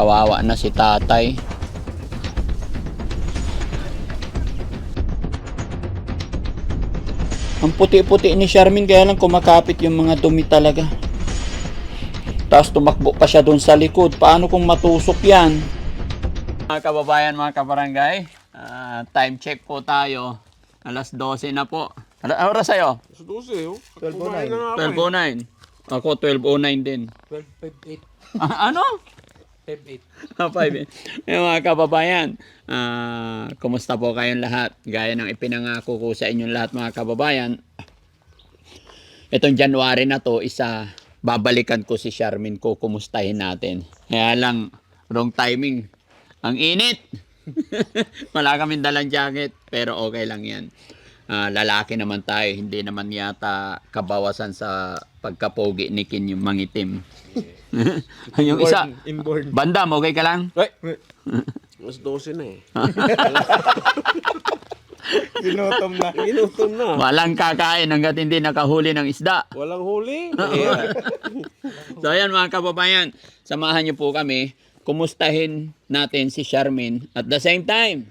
Kawawa na si tatay. Ang puti-puti ni Charmin, kaya lang kumakapit yung mga dumi talaga. Tapos tumakbo pa siya doon sa likod. Paano kung matusok yan? Mga kababayan, mga kabarangay, time check po tayo. Alas 12 na po. Ano oras sa'yo? Alas 12, oh. 12:09. Ako 12:09 din. 12:58. Ano? 5:8. 5. Mga kababayan, kumusta po kayong lahat? Gaya ng ipinangako ko sa inyong lahat, mga kababayan, itong January na to, babalikan ko si Charmin ko, kumustahin natin. Kaya lang, wrong timing. Ang init. Wala kaming dalang jacket, pero okay lang yan. Lalaki naman tayo, hindi naman yata kabawasan sa pagkapogi ni Kin yung mangitim. Yung isa, Inborn. Bandam, okay ka lang? Ay! Alas 12 na eh. Ginutom na. Ginutom na. Walang kakain hanggat hindi nakahuli ng isda. Walang huli. So ayan mga kababayan, samahan niyo po kami. Kumustahin natin si Charmin. At the same time,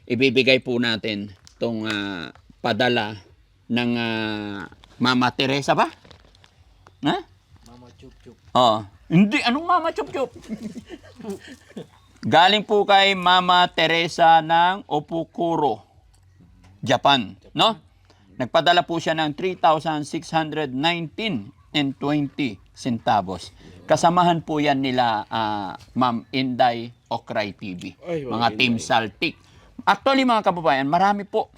ibibigay po natin itong padala ng Mama Teresa ba? Ha? Mama Chup Chup. Oo. Hindi, anong Mama Chup Chup? Galing po kay Mama Teresa ng Opukuro, Japan, no? Nagpadala po siya ng 3,619.20 centavos. Kasamahan po yan nila Ma'am Inday Okray TV, Ay, mga Inday. Team Saltik. Actually mga kababayan, marami po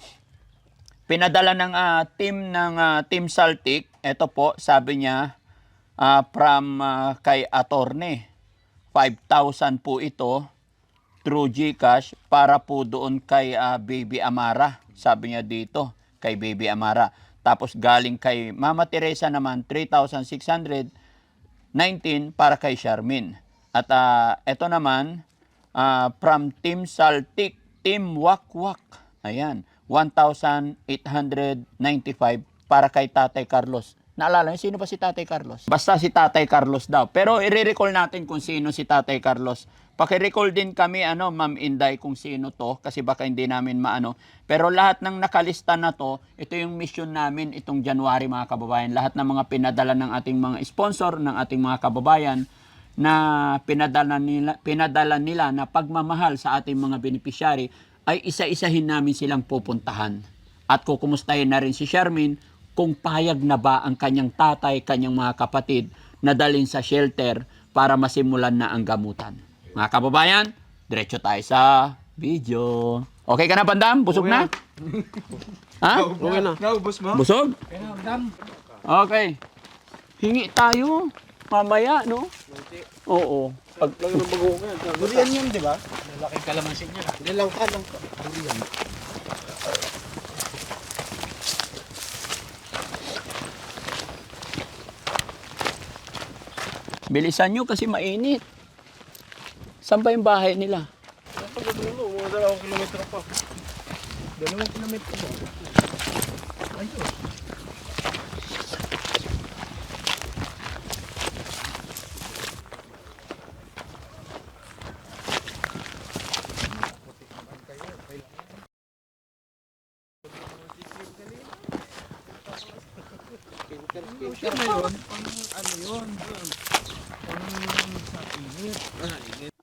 pinadala ng Team Saltik. Ito po, sabi niya, from kay Attorney, 5,000 po ito through GCash para po doon kay Baby Amara. Sabi niya dito, kay Baby Amara. Tapos galing kay Mama Teresa naman, 3,619 para kay Charmin. At ito naman, from Team Saltik, Team Wakwak. Ayan, 1,895 para kay Tatay Carlos. Naalala niyo, sino ba si Tatay Carlos? Basta si Tatay Carlos daw. Pero i-recall natin kung sino si Tatay Carlos. Paki-recall din kami, Ma'am Inday, kung sino to. Kasi baka hindi namin maano. Pero lahat ng nakalista na to, ito yung mission namin itong January, mga kababayan. Lahat ng mga pinadala ng ating mga sponsor, ng ating mga kababayan, na pinadala nila na pagmamahal sa ating mga beneficiary, ay isa-isahin namin silang pupuntahan. At kukumustahin na rin si Charmin kung payag na ba ang kanyang tatay, kanyang mga kapatid na dalhin sa shelter para masimulan na ang gamutan. Mga kababayan, diretso tayo sa video. Okay ka na, Bandam? Busog na? Ha? Okay na. Naubos mo? Busog? Dam. Okay. Hingi tayo. Mamaya, no? Oo. Lagi ng bago ka. Durian yun, di ba? Malaking kalamansin niya. Hindi lang ka. Durian. Bilisan nyo kasi mainit. Saan ba yung bahay nila? Pagkadulo, mga 2 kilometro pa. 2 kilometro ba? Ayun.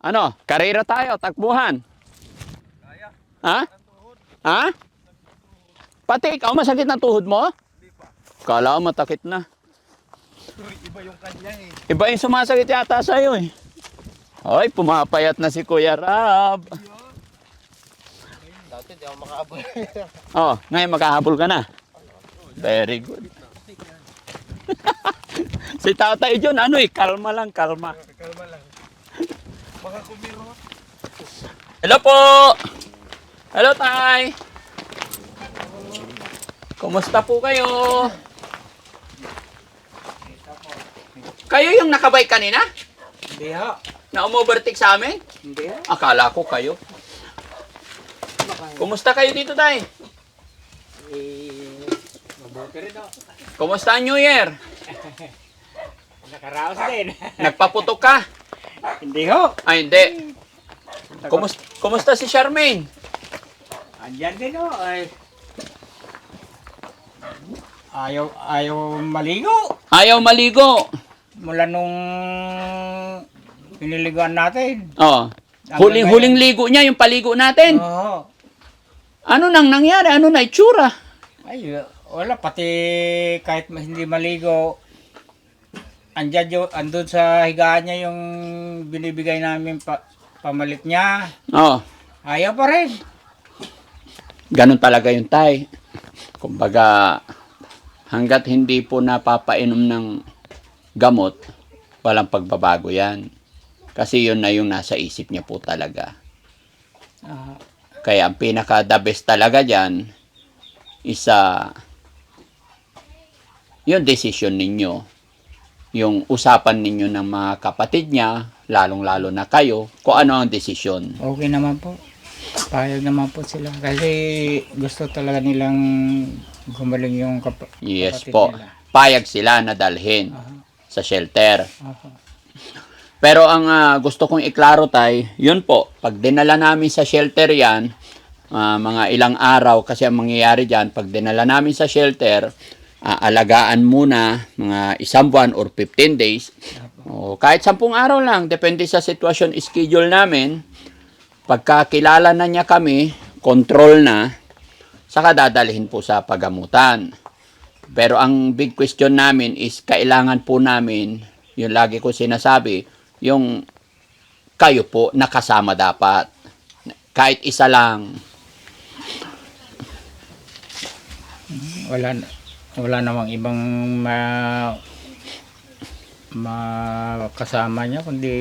Ano? Karera tayo, takbuhan. Ha? Ha? Pati ikaw, masakit na tuhod mo? Kala ko matakit na. Iba yung kanya eh. Iba yung sumasakit yata sa'yo eh. Ay, pumapayat na si Kuya Rab. Dati di ako makaabot. Oh, ngayon makahabol ka na. Very good. Si Tatay John, kalma lang, kalma. Kalma lang. Baka kumiro. Hello po! Hello, Tay! Kumusta po kayo? Kayo yung nakabike kanina? Hindi ha. Na umovertake sa amin? Hindi ha. Akala ko kayo. Kumusta kayo dito, Tay? Mabuti rin ako. Kumusta ang New Year? Nakaraos din. Nagpaputok ka? Hindi ho. Ay, hindi. Kumusta si Charmaine? Andyan din ho. Ay. Ayaw maligo. Ayaw maligo. Mula nung piniliguan natin. Oh. Huling ligo niya, yung paligo natin. Oo. Ano nang nangyari? Ano na itsura? Ay, wala. Pati kahit hindi maligo, andun sa higaan niya yung binibigay namin pamalit niya. Oh. Ayaw pa rin. Ganun talaga yung tay. Kumbaga, hanggat hindi po napapainom ng gamot, walang pagbabago yan. Kasi yun na yung nasa isip niya po talaga. Ah, Kaya ang pinaka-the best talaga dyan, isa, yung decision ninyo. Yung usapan ninyo ng mga kapatid niya, lalong-lalo na kayo, kung ano ang desisyon. okay naman po. Payag naman po sila. Kasi gusto talaga nilang gumaling yung Yes kapatid po. nila. Payag sila na dalhin Aha. sa shelter. Aha. Pero ang gusto kong iklaro tay, yun po, pag dinala namin sa shelter yan, mga ilang araw, kasi ang mangyayari dyan, pag dinala namin sa shelter, alagaan muna mga 1 buwan or 15 days. O, kahit 10 araw lang, depende sa sitwasyon, schedule namin. Pagka kilala na niya kami, control na, saka dadalhin po sa pagamutan. Pero ang big question namin is, kailangan po namin, yung lagi ko sinasabi, yung kayo po nakasama dapat. Kahit isa lang. Wala namang ibang kasama niya kundi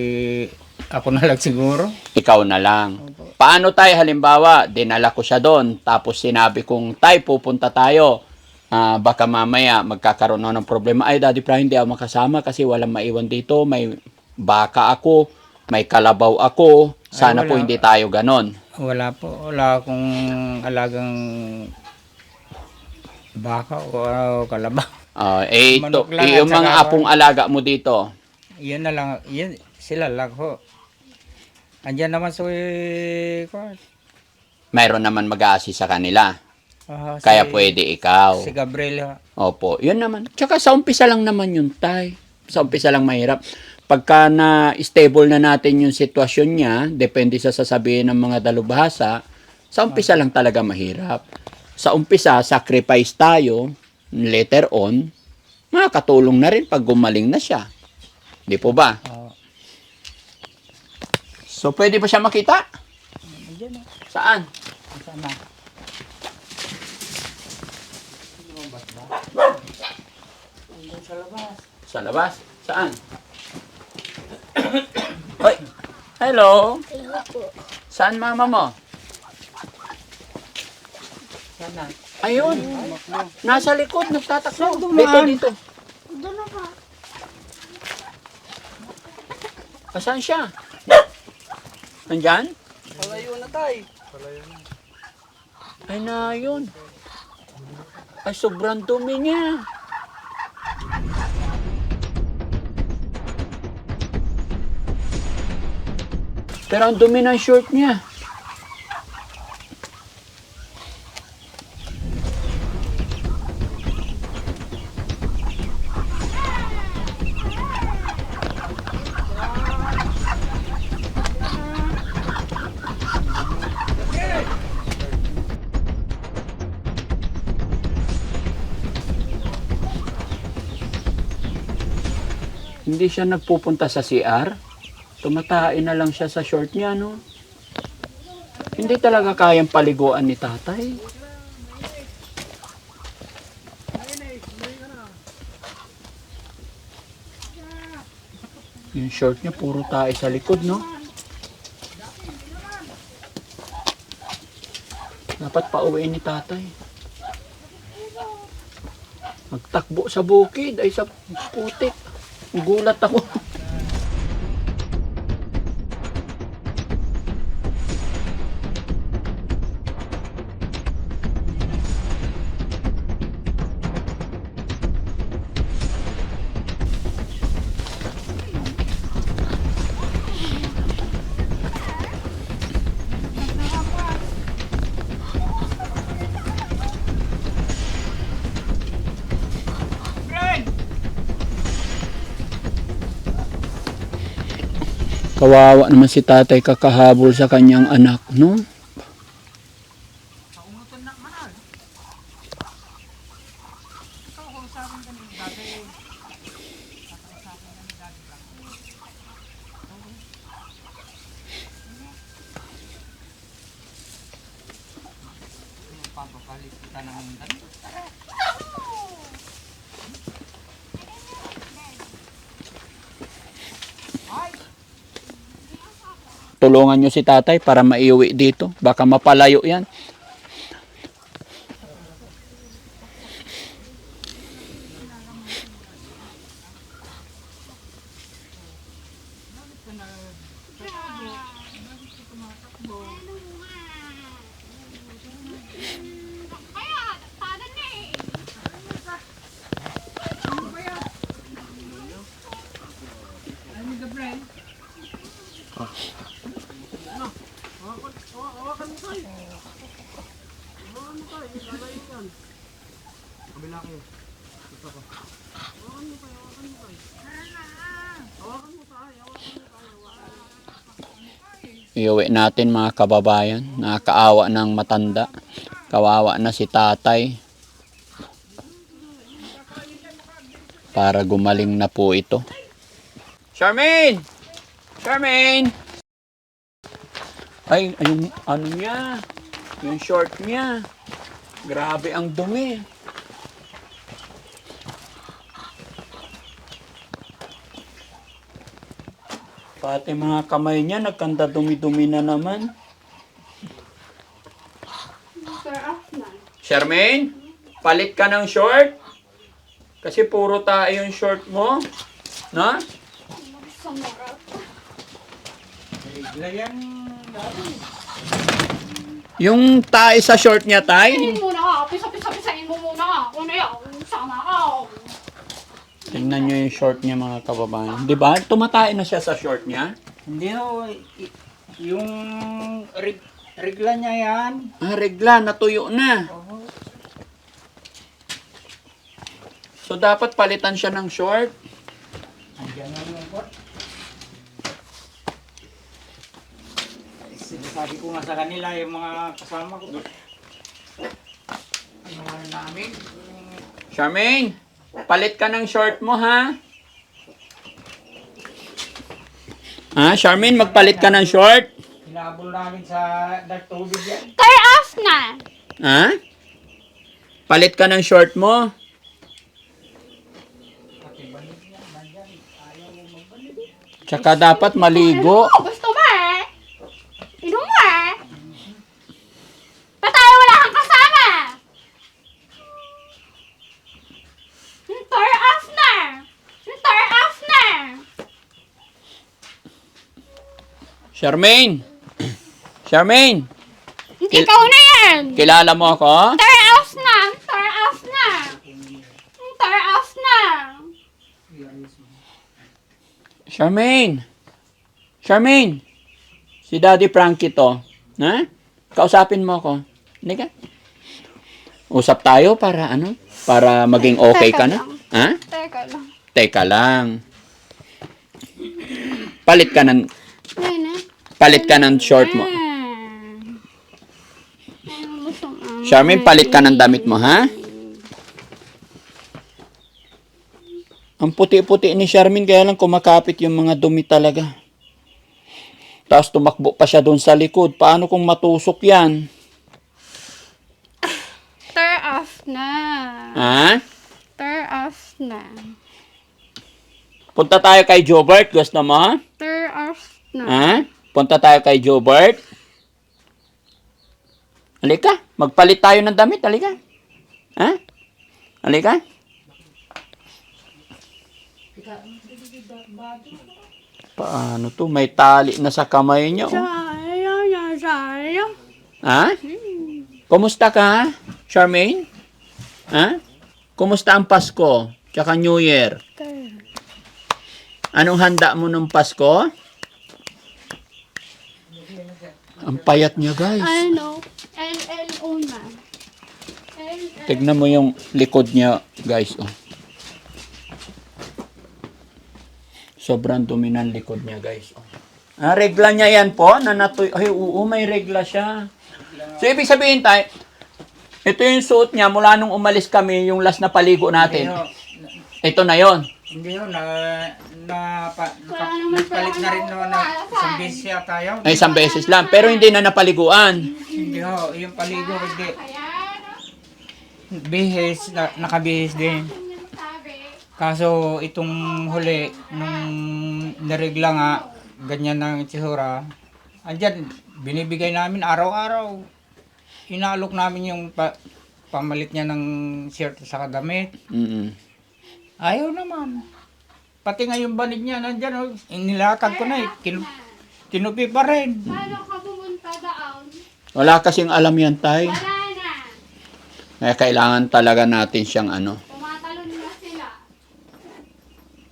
ako na lang siguro. Ikaw na lang. Paano tayo halimbawa, dinala ko siya doon, tapos sinabi kong, tay, pupunta tayo. Baka mamaya magkakaroon na ng problema. Ay, Daddy Fry, hindi ako makasama kasi walang maiwan dito. May baka ako, may kalabaw ako. Sana Ay, po wala. hindi tayo ganon. Wala po. Wala akong alagang baka o kalabaw. Ito, Manok lang yung at saka mga apong alaga mo dito. Yan na lang. Yan, sila lang ho. Andyan naman sa Mayroon naman mag-a-assist sa kanila. si, Kaya pwede ikaw. Si Gabriel ho. Opo, yun naman. Tsaka sa umpisa lang naman yun, tay. Sa umpisa lang mahirap. Pagka na-stable na natin yung sitwasyon niya, depende sa sasabihin ng mga dalubhasa, sa umpisa lang talaga mahirap. Sa umpisa, sacrifice tayo, later on, makakatulong na rin pag gumaling na siya. Di po ba? So, pwede ba siya makita? Andyan ho. Saan? Saan na? Sa labas. Sa labas? Saan? Hoy! Hello! Saan mama mo? Saan na? Ayun! Nasa likod, nagtatakbo. Dito, dito. Saan siya? Nandyan? Palayo na tay. Ay na yun. Ay, sobrang dumi niya. Pero ang dumi ng short niya. Hindi siya nagpupunta sa CR. Tumatain na lang siya sa short niya, no? Hindi talaga kayang paliguan ni tatay. Yung short niya, puro tae sa likod, no? Dapat pauwiin ni tatay. Magtakbo sa bukid, ay sa putik. Gulat ako. Kawawa naman si tatay kakahabol sa kanyang anak, no? Tulungan nyo si tatay para maiuwi dito. Baka mapalayo yan. Iuwi natin mga kababayan. Nakakaawa ng matanda. Kawawa na si tatay. Para gumaling na po ito. Charmaine! Charmaine! Ay, yung ano niya. Yung short niya. Grabe ang dumi. Pati mga kamay niya, nagkanda dumi-dumi na naman. Charmaine, palit ka ng short? Kasi puro tayo yung short mo. No? Yung tae sa short niya, tay? Pisahin muna ka. Pisahin mo muna ka. Kung ano yan, sama ka. Tingnan nyo yung short niya mga kababayan. Di ba? Tumatay na siya sa short niya. Hindi ho, yung regla niya yan. Ah, regla, natuyo na. So, dapat palitan siya ng short. Andiyan na yung pot. Sabi ko nga sa kanila, yung mga kasama ko. Ano nga namin? Charmaine, palit ka ng short mo, ha? Ha, Charmaine, magpalit ka ng short? Hinabol namin sa tubig yan. Turn off na. Ha? Palit ka ng short mo? Tsaka dapat maligo. Gusto mo eh. Inom mo eh. Ba't tayo wala kang kasama? Turn off na. Turn off na. Charmaine! Charmaine! Hindi ka na yan. Kilala mo ako? Turn off na. Turn off na. Turn off na. Charmaine! Charmaine! Si Daddy Frankie to. Ha? Kausapin mo ako. Hindi ka? Usap tayo para ano? Para maging okay ka na? Ha? Teka lang. Teka lang. Palit ka ng palit ka ng short mo. Charmaine, palit ka ng damit mo, ha? Ang puti-puti ni Charmaine, kaya lang kumakapit yung mga dumi talaga. Tapos tumakbo pa siya doon sa likod. Paano kung matusok yan? Turn off na. Ha? Turn off na. Punta tayo kay Jobert. Gusto mo? Turn off na. Ha? Punta tayo kay Jobert. Halika. Magpalit tayo ng damit. Halika. Ha? Halika. Paano to? May tali na sa kamay niyo. Oh. Sayang. Ha? Kumusta ka, Charmaine? Ha? Kumusta ang Pasko? Tsaka New Year? Anong handa mo nung Pasko? Ang payat niya, guys. Ano? LLO na. Tignan mo yung likod niya, guys. Oh. Sobrang dumi ng likod niya, guys. Oh. Regla niya yan po, na ay oo, may regla siya. So, ibig sabihin tayo, ito yung suot niya mula nung umalis kami, yung last na paligo natin. Hindi ho, Ito na yon. hindi ho, nagpalit na rin ho na isang beses yata yun. Ay, isang beses lang. Pero hindi na napaliguan. Hindi ho, yung paligo hindi. Ayan. Bihis, nakabihis din. Yung sabi. Kaso itong huli, nung naregla nga, ganyan ng itsura, andyan, binibigay namin araw-araw. Inaalok namin yung pamalit niya ng shirt sa damit. Mm-mm. Ayaw naman. Pati nga yung banig niya, nandyan, oh, inilatag ko na eh. Kinupi pa rin. Paano ka pumunta doon? Wala kasing alam yan, tay. Wala na. Kaya kailangan talaga natin siyang Tumatalon na sila.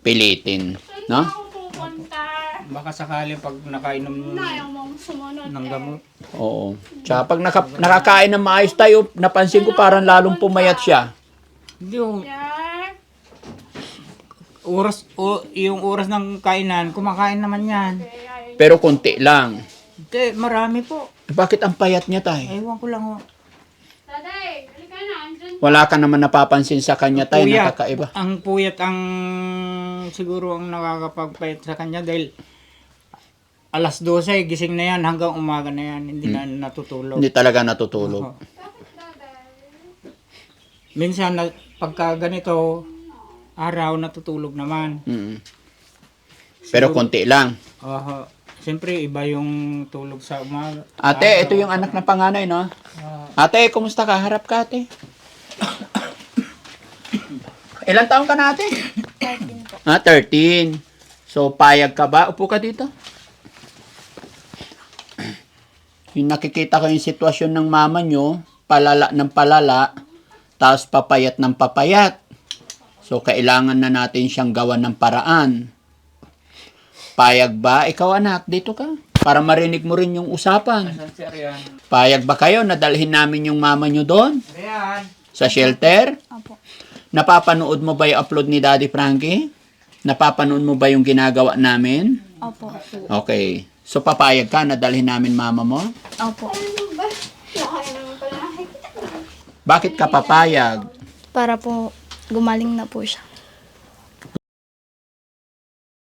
pilitin. Saan No? ako pupunta? Baka sakali pag nakainom Ayaw mong sumunod ng gamot. Oo. Tsaka pag nakakain ng maayos tayo, napansin ko parang lalong pumayat siya. Hindi oh, Yeah. yung oras ng kainan, kumakain naman yan. Pero konti lang. Hindi, marami po. Bakit ang payat niya, tay? Ewan ko lang oh. Taday, halika na. Andyan. Wala ka naman napapansin sa kanya, tay, na kakaiba. Ang puyat ang siguro ang nakakapagpayat sa kanya dahil alas 12 gising na yan hanggang umaga na yan, hindi na natutulog. Hindi talaga natutulog. Oo. Minsan pagka ganito araw natutulog naman. Mm. Pero konti lang. Oo. Siyempre iba yung tulog sa umaga. Ate, ito yung anak na panganay, no? Ate, kumusta ka? Harap ka, ate. Ilan taon ka na, ate? 13 po. 13. So, payag ka ba? Upo ka dito. Yung nakikita ko yung sitwasyon ng mama nyo, palala ng palala, tapos papayat ng papayat. So, kailangan na natin siyang gawan ng paraan. Payag ba? Ikaw, anak, dito ka. Para marinig mo rin yung usapan. Saan si Arian? Payag ba kayo na dalhin namin yung mama nyo doon? Arian! Sa shelter? Opo. Napapanood mo ba yung upload ni Daddy Frankie? Napapanood mo ba yung ginagawa namin? Opo. Okay. So, papayag ka na dalhin namin mama mo? Opo. Ano ba? Nakain naman pala nakikita. Bakit ka papayag? Para po gumaling na po siya.